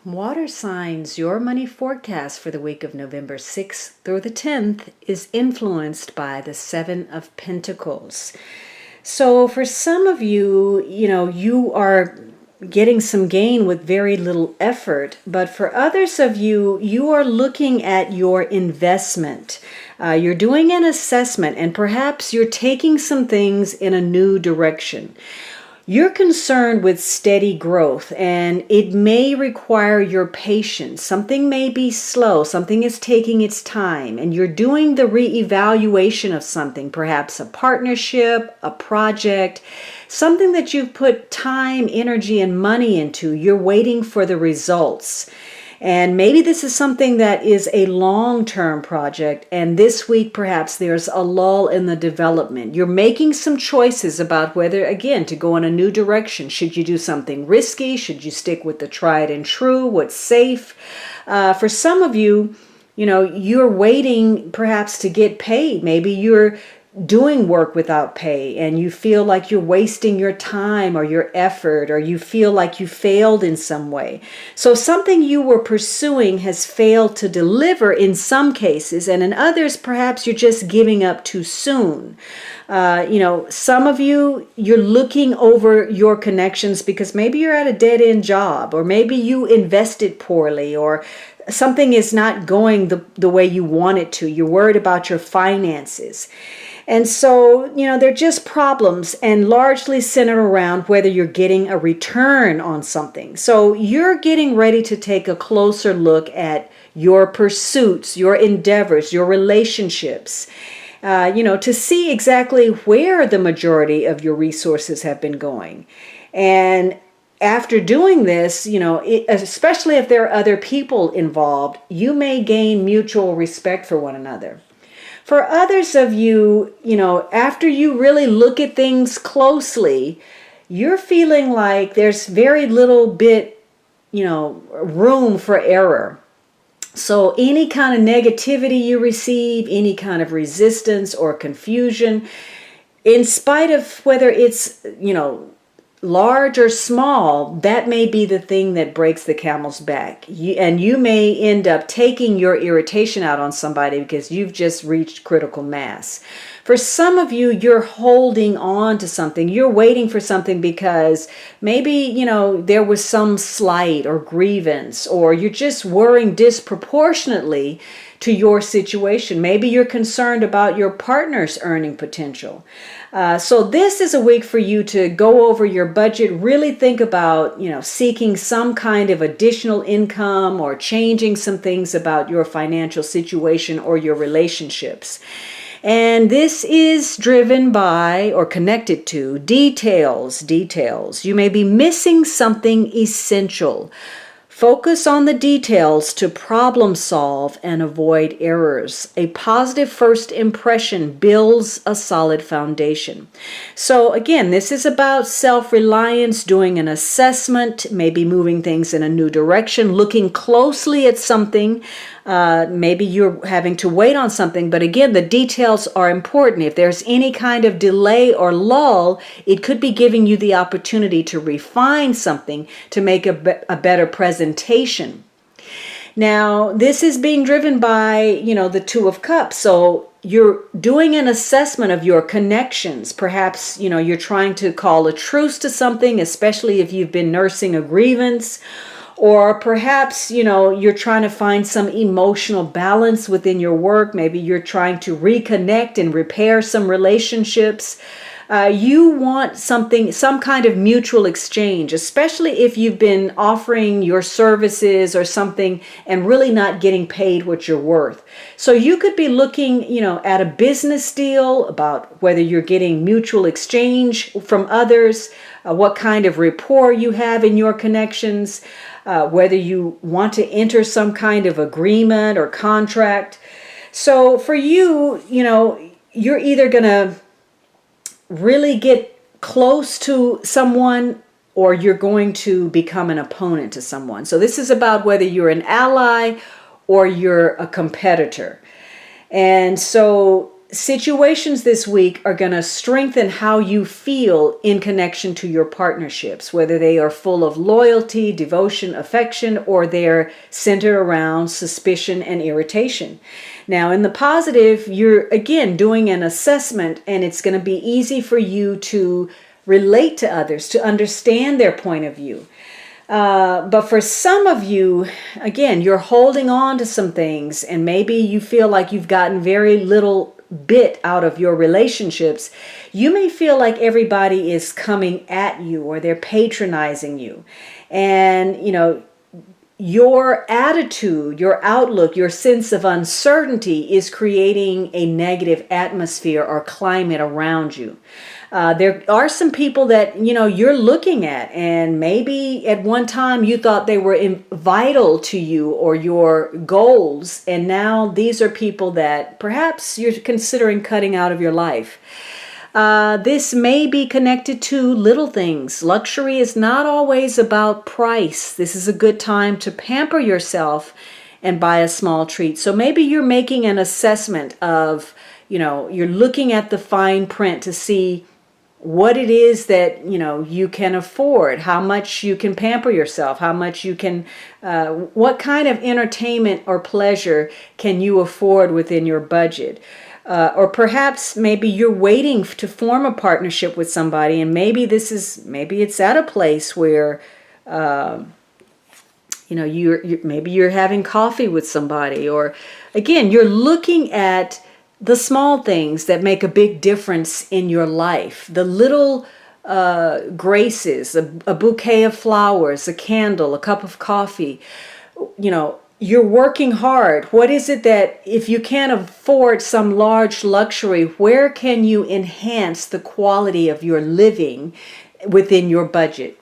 Water signs, your money forecast for the week of November 6th through the 10th is influenced by the Seven of Pentacles. So for some of you, you are getting some gain with very little effort, but for others of you, you are looking at your investment. You're doing an assessment and perhaps you're taking some things in a new direction. You're concerned with steady growth and it may require your patience. Something may be slow, something is taking its time, and you're doing the reevaluation of something, perhaps a partnership, a project, something that you've put time, energy, and money into. You're waiting for the results. And maybe this is something that is a long-term project, and this week perhaps there's a lull in the development. You're making some choices about whether, again, to go in a new direction. Should you do something risky? Should you stick with the tried and true, what's safe? For some of you, you're waiting perhaps to get paid. Maybe you're doing work without pay and you feel like you're wasting your time or your effort, or you feel like you failed in some way. So something you were pursuing has failed to deliver in some cases, and in others perhaps you're just giving up too soon. Some of you, you're looking over your connections because maybe you're at a dead-end job, or maybe you invested poorly, or something is not going the way you want it to. You're worried about your finances. And so, they're just problems and largely centered around whether you're getting a return on something. So you're getting ready to take a closer look at your pursuits, your endeavors, your relationships, to see exactly where the majority of your resources have been going. And after doing this, especially if there are other people involved, you may gain mutual respect for one another. For others of you, after you really look at things closely, you're feeling like there's very little bit, room for error. So any kind of negativity you receive, any kind of resistance or confusion, in spite of whether it's, large or small, that may be the thing that breaks the camel's back. And you may end up taking your irritation out on somebody because you've just reached critical mass. For some of you, you're holding on to something. You're waiting for something because maybe, there was some slight or grievance, or you're just worrying disproportionately to your situation. Maybe you're concerned about your partner's earning potential. So this is a week for you to go over your budget, really think about, seeking some kind of additional income or changing some things about your financial situation or your relationships. And this is driven by or connected to details. You may be missing something essential. Focus on the details to problem solve and avoid errors. A positive first impression builds a solid foundation. So again, this is about self-reliance, doing an assessment, maybe moving things in a new direction, looking closely at something. Maybe you're having to wait on something, but again, the details are important. If there's any kind of delay or lull, it could be giving you the opportunity to refine something to make a better presentation. Now, this is being driven by, the Two of Cups. So you're doing an assessment of your connections. Perhaps, you're trying to call a truce to something, especially if you've been nursing a grievance. Or perhaps, you're trying to find some emotional balance within your work. Maybe you're trying to reconnect and repair some relationships. You want some kind of mutual exchange, especially if you've been offering your services or something and really not getting paid what you're worth. So you could be looking, at a business deal about whether you're getting mutual exchange from others, what kind of rapport you have in your connections, whether you want to enter some kind of agreement or contract. So for you, you're either going to really get close to someone or you're going to become an opponent to someone. So this is about whether you're an ally or you're a competitor. And so situations this week are going to strengthen how you feel in connection to your partnerships, whether they are full of loyalty, devotion, affection, or they're centered around suspicion and irritation. Now, in the positive, you're again doing an assessment, and it's going to be easy for you to relate to others, to understand their point of view. But for some of you, again, you're holding on to some things, and maybe you feel like you've gotten very little bit out of your relationships. You may feel like everybody is coming at you or they're patronizing you. And, your attitude, your outlook, your sense of uncertainty is creating a negative atmosphere or climate around you. There are some people that, you're looking at, and maybe at one time you thought they were vital to you or your goals. And now these are people that perhaps you're considering cutting out of your life. This may be connected to little things. Luxury is not always about price. This is a good time to pamper yourself and buy a small treat. So maybe you're making an assessment of, you're looking at the fine print to see what it is that, you can afford, how much you can pamper yourself, how much you can, what kind of entertainment or pleasure can you afford within your budget. Or perhaps maybe you're waiting to form a partnership with somebody, and maybe it's at a place where, maybe you're having coffee with somebody, or again, you're looking at the small things that make a big difference in your life, the little graces, a bouquet of flowers, a candle, a cup of coffee. You're working hard. What is it that, if you can't afford some large luxury, where can you enhance the quality of your living within your budget?